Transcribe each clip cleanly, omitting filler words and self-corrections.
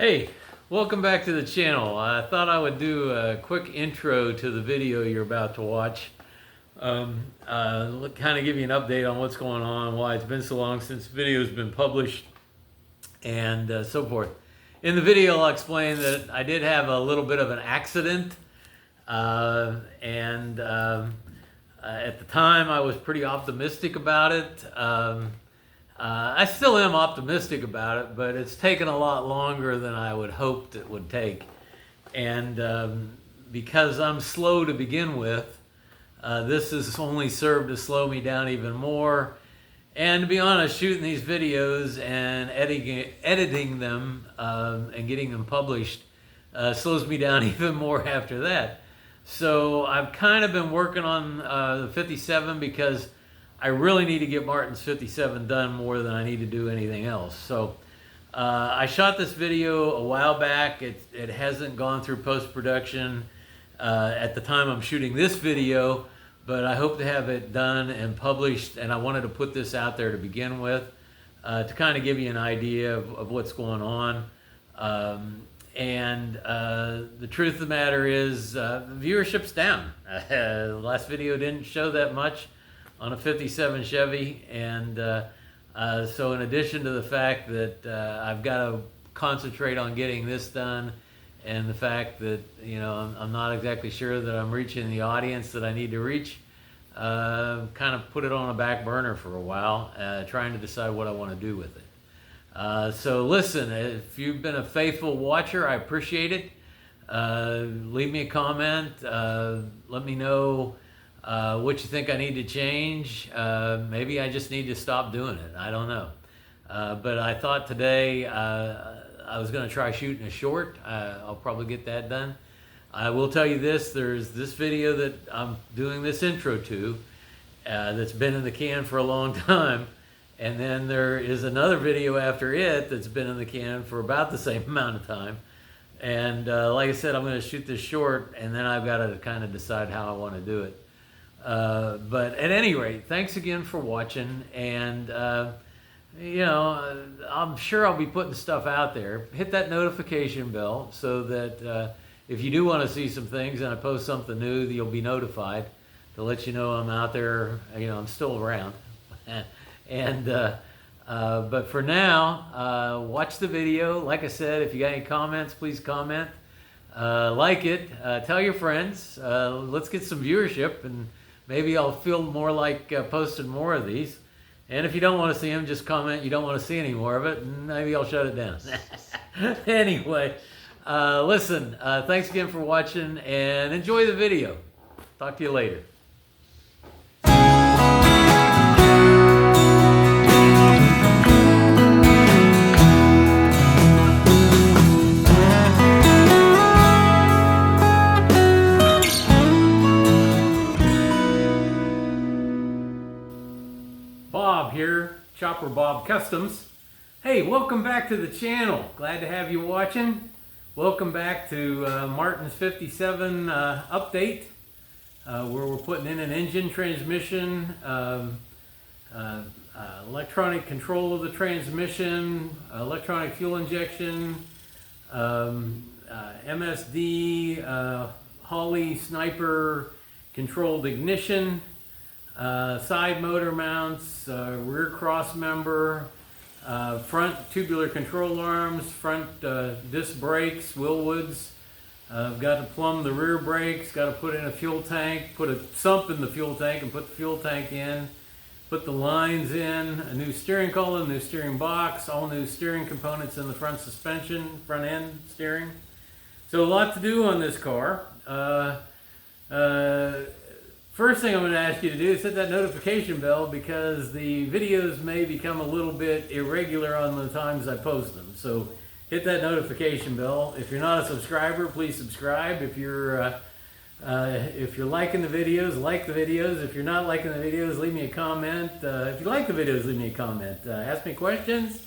Hey, welcome back to the channel. I thought I would do a quick intro to the video you're about to watch. Kind of give you an update on what's going on, why it's been so long since the video's been published, and so forth. In the video, I'll explain that I did have a little bit of an accident, and at the time I was pretty optimistic about it. I still am optimistic about it, but it's taken a lot longer than I would hoped it would take. And because I'm slow to begin with, this has only served to slow me down even more. And to be honest, shooting these videos and editing them and getting them published slows me down even more after that. So I've kind of been working on the 57 because I really need to get Martin's 57 done more than I need to do anything else. So I shot this video a while back. It hasn't gone through post-production at the time I'm shooting this video, but I hope to have it done and published, and I wanted to put this out there to begin with to kind of give you an idea of what's going on. The truth of the matter is the viewership's down. The last video didn't show that much on a 57 Chevy, and so in addition to the fact that I've got to concentrate on getting this done, and the fact that I'm not exactly sure that I'm reaching the audience that I need to reach, kind of put it on a back burner for a while, trying to decide what I want to do with it. So listen, if you've been a faithful watcher, I appreciate it. Leave me a comment, let me know what you think I need to change. Maybe I just need to stop doing it. I don't know. But I thought today I was going to try shooting a short. I'll probably get that done. I will tell you this, there's this video that I'm doing this intro to that's been in the can for a long time. And then there is another video after it that's been in the can for about the same amount of time. And like I said, I'm going to shoot this short, and then I've got to kind of decide how I want to do it. But at any rate, thanks again for watching, and I'm sure I'll be putting stuff out there. Hit that notification bell so that if you do want to see some things and I post something new, you'll be notified to let you know I'm out there. I'm still around. But for now, watch the video. Like I said, if you got any comments, please comment. Like it. Tell your friends. Let's get some viewership, and maybe I'll feel more like posting more of these. And if you don't want to see them, just comment you don't want to see any more of it, and maybe I'll shut it down. Anyway, listen, thanks again for watching, and enjoy the video. Talk to you later. Bob here, Chopper Bob Customs. Hey, welcome back to the channel. Glad to have you watching. Welcome back to Martin's 57 update, where we're putting in an engine, transmission, electronic control of the transmission, electronic fuel injection, MSD, Holley Sniper controlled ignition, side motor mounts, rear cross member, front tubular control arms, front disc brakes, Willwoods. I've got to plumb the rear brakes, got to put in a fuel tank, put a sump in the fuel tank and put the fuel tank in, put the lines in, a new steering column, new steering box, all new steering components in the front suspension, front end steering. So a lot to do on this car. First thing I'm going to ask you to do is hit that notification bell, because the videos may become a little bit irregular on the times I post them. So hit that notification bell. If you're not a subscriber, please subscribe. If you're liking the videos, like the videos. If you're not liking the videos, leave me a comment. If you like the videos, leave me a comment. Ask me questions.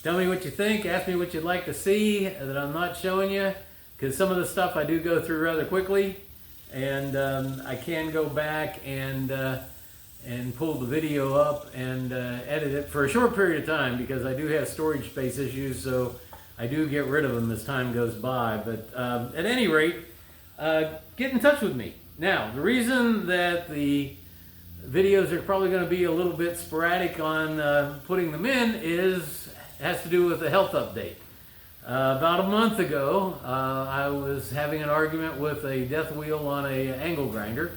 Tell me what you think. Ask me what you'd like to see that I'm not showing you, because some of the stuff I do go through rather quickly. And I can go back and pull the video up and edit it for a short period of time, because I do have storage space issues. So I do get rid of them as time goes by. But at any rate, get in touch with me. Now, the reason that the videos are probably going to be a little bit sporadic on putting them in has to do with a health update. About a month ago, I was having an argument with a death wheel on a angle grinder,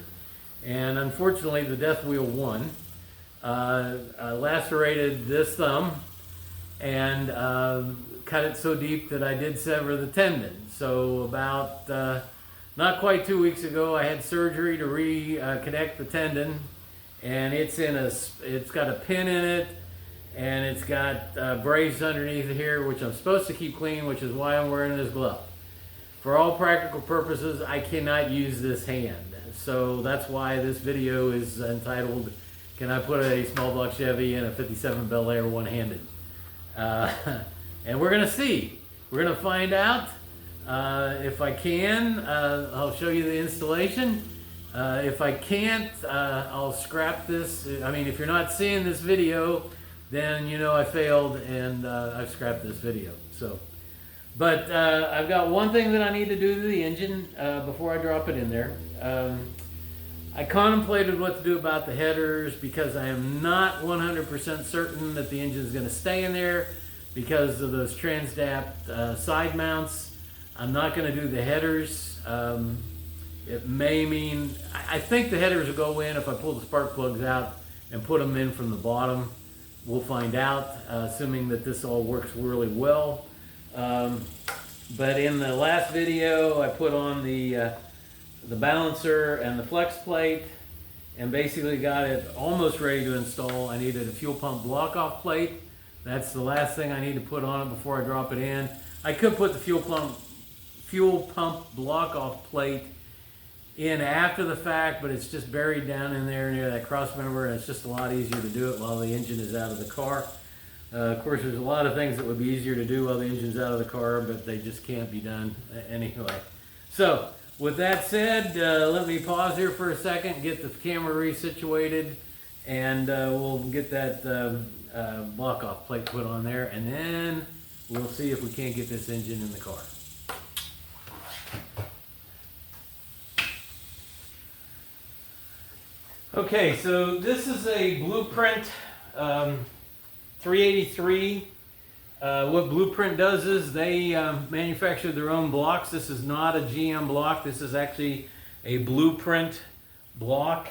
and unfortunately the death wheel won. I lacerated this thumb and cut it so deep that I did sever the tendon. So about not quite 2 weeks ago, I had surgery to reconnect the tendon, and it's got a pin in it, and it's got brace underneath here, which I'm supposed to keep clean, which is why I'm wearing this glove. For all practical purposes, I cannot use this hand. So that's why this video is entitled, Can I Put a Small Block Chevy in a 57 Bel Air One-Handed? And we're gonna see. We're gonna find out. If I can, I'll show you the installation. If I can't, I'll scrap this. I mean, if you're not seeing this video, then you know I failed and I've scrapped this video. So, but I've got one thing that I need to do to the engine before I drop it in there. I contemplated what to do about the headers because I am not 100% certain that the engine is going to stay in there because of those transdapt side mounts. I'm not going to do the headers. It may mean, I think the headers will go in if I pull the spark plugs out and put them in from the bottom. We'll find out, assuming that this all works really well. But in the last video, I put on the balancer and the flex plate and basically got it almost ready to install. I needed a fuel pump block-off plate. That's the last thing I need to put on it before I drop it in. I could put the fuel pump block-off plate in after the fact, but it's just buried down in there near that cross member, and it's just a lot easier to do it while the engine is out of the car. Of course, there's a lot of things that would be easier to do while the engine's out of the car, but they just can't be done anyway. So, with that said, let me pause here for a second, get the camera resituated, and we'll get that block-off plate put on there, and then we'll see if we can't get this engine in the car. Okay, so this is a Blueprint 383. What Blueprint does is they manufacture their own blocks. This is not a GM block. This is actually a Blueprint block.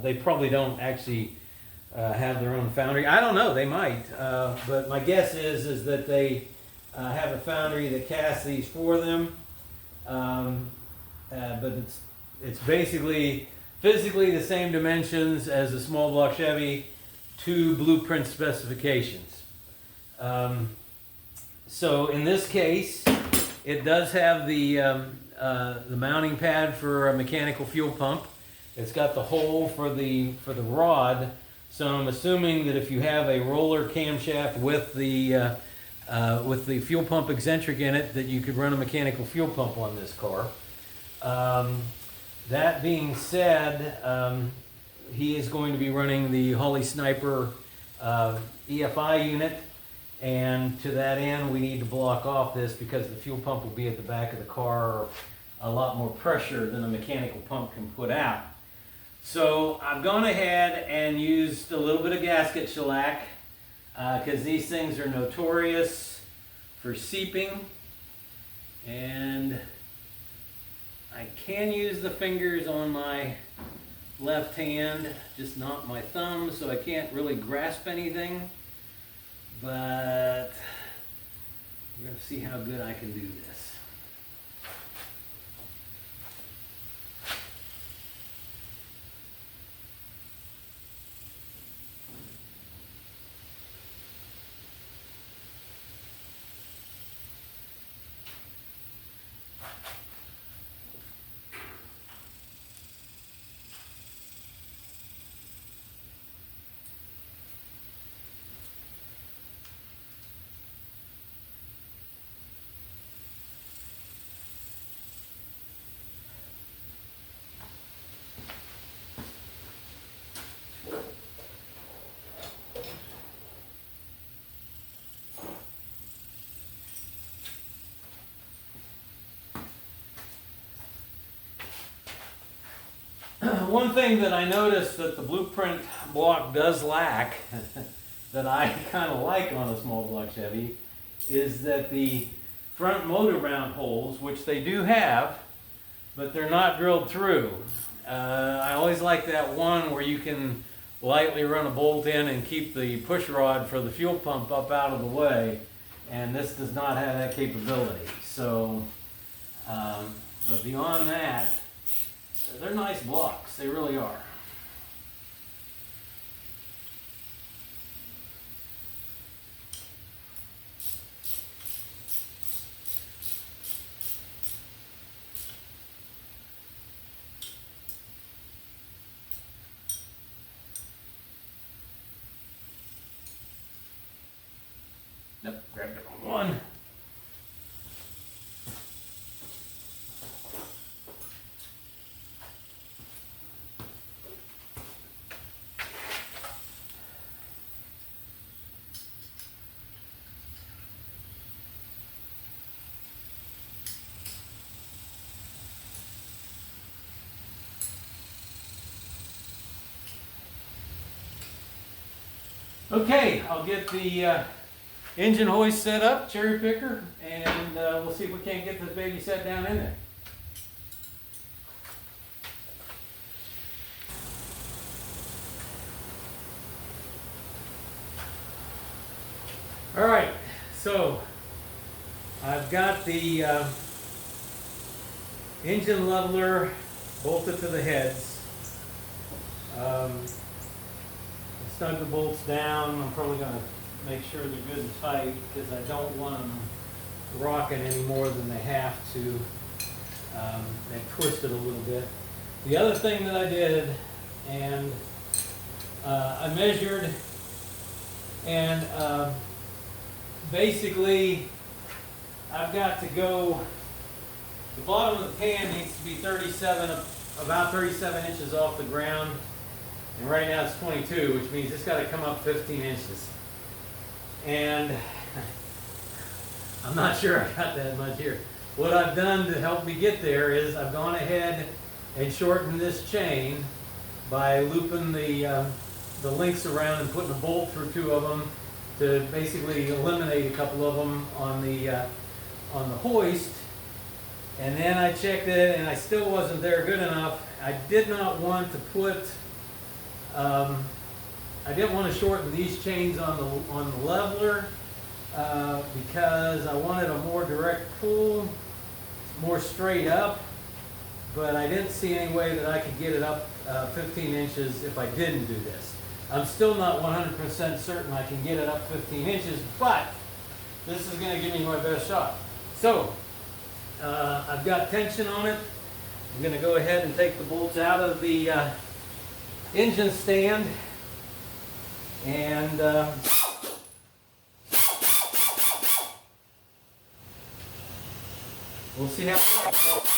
They probably don't actually have their own foundry. I don't know, they might. But my guess is that they have a foundry that casts these for them. But it's basically physically the same dimensions as a small block Chevy to Blueprint specifications. So in this case, it does have the mounting pad for a mechanical fuel pump. It's got the hole for the rod. So I'm assuming that if you have a roller camshaft with the fuel pump eccentric in it, that you could run a mechanical fuel pump on this car. That being said, he is going to be running the Holley Sniper EFI unit, and to that end we need to block off this because the fuel pump will be at the back of the car, a lot more pressure than a mechanical pump can put out. So I've gone ahead and used a little bit of gasket shellac because these things are notorious for seeping, and I can use the fingers on my left hand, just not my thumb, so I can't really grasp anything, but we're going to see how good I can do this. one thing that I noticed that the blueprint block does lack, that I kind of like on a small block Chevy, is that the front motor mount holes, which they do have, but they're not drilled through. I always like that one where you can lightly run a bolt in and keep the push rod for the fuel pump up out of the way, and this does not have that capability. So, but beyond that, they're nice blocks, they really are. Nope, grabbed the wrong one. Okay, I'll get the engine hoist set up, cherry picker, and we'll see if we can't get this baby set down in there. All right, so I've got the engine leveler bolted to the heads. Snug the bolts down. I'm probably going to make sure they're good and tight because I don't want them rocking any more than they have to. They twisted a little bit. The other thing that I did, and I measured, and basically I've got to go, the bottom of the pan needs to be about 37 inches off the ground. And right now it's 22, which means it's got to come up 15 inches. And I'm not sure I got that much here. What I've done to help me get there is I've gone ahead and shortened this chain by looping the links around and putting a bolt through two of them to basically eliminate a couple of them on the hoist. And then I checked it and I still wasn't there good enough. I did not want to put I didn't want to shorten these chains on the leveler because I wanted a more direct pull, more straight up, but I didn't see any way that I could get it up 15 inches if I didn't do this. I'm still not 100% certain I can get it up 15 inches, but this is going to give me my best shot. So, I've got tension on it. I'm going to go ahead and take the bolts out of the engine stand, and we'll see how it goes.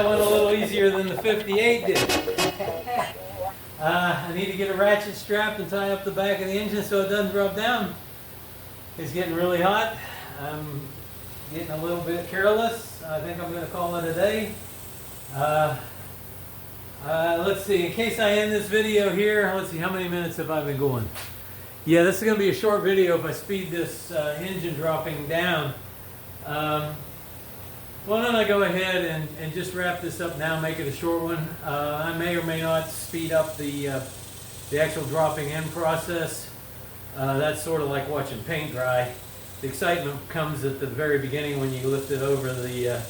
that one a little easier than the 58 did. I need to get a ratchet strap and tie up the back of the engine so it doesn't drop down. It's getting really hot. I'm getting a little bit careless. I think I'm going to call it a day. Let's see, in case I end this video here, let's see, how many minutes have I been going? Yeah, this is going to be a short video if I speed this engine dropping down. Why don't I go ahead and just wrap this up now, make it a short one. I may or may not speed up the actual dropping in process. That's sort of like watching paint dry. The excitement comes at the very beginning when you lift it over the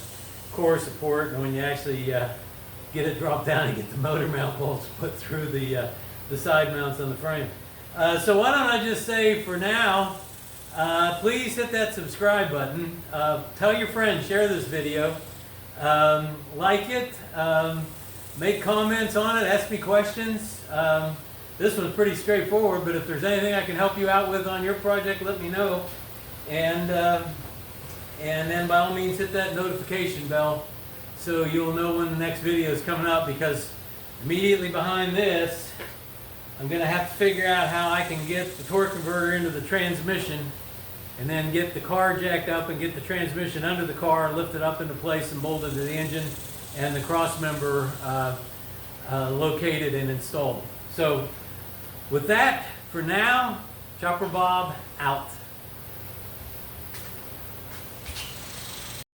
core support, and when you actually get it dropped down and get the motor mount bolts put through the side mounts on the frame. So why don't I just say for now, please hit that subscribe button. Tell your friends, share this video, like it, make comments on it, ask me questions. This one's pretty straightforward, but if there's anything I can help you out with on your project, let me know. And then by all means hit that notification bell so you'll know when the next video is coming up, because immediately behind this I'm going to have to figure out how I can get the torque converter into the transmission and then get the car jacked up and get the transmission under the car, lift it up into place and bolt into the engine, and the cross member located and installed. So with that, for now, Chopper Bob out.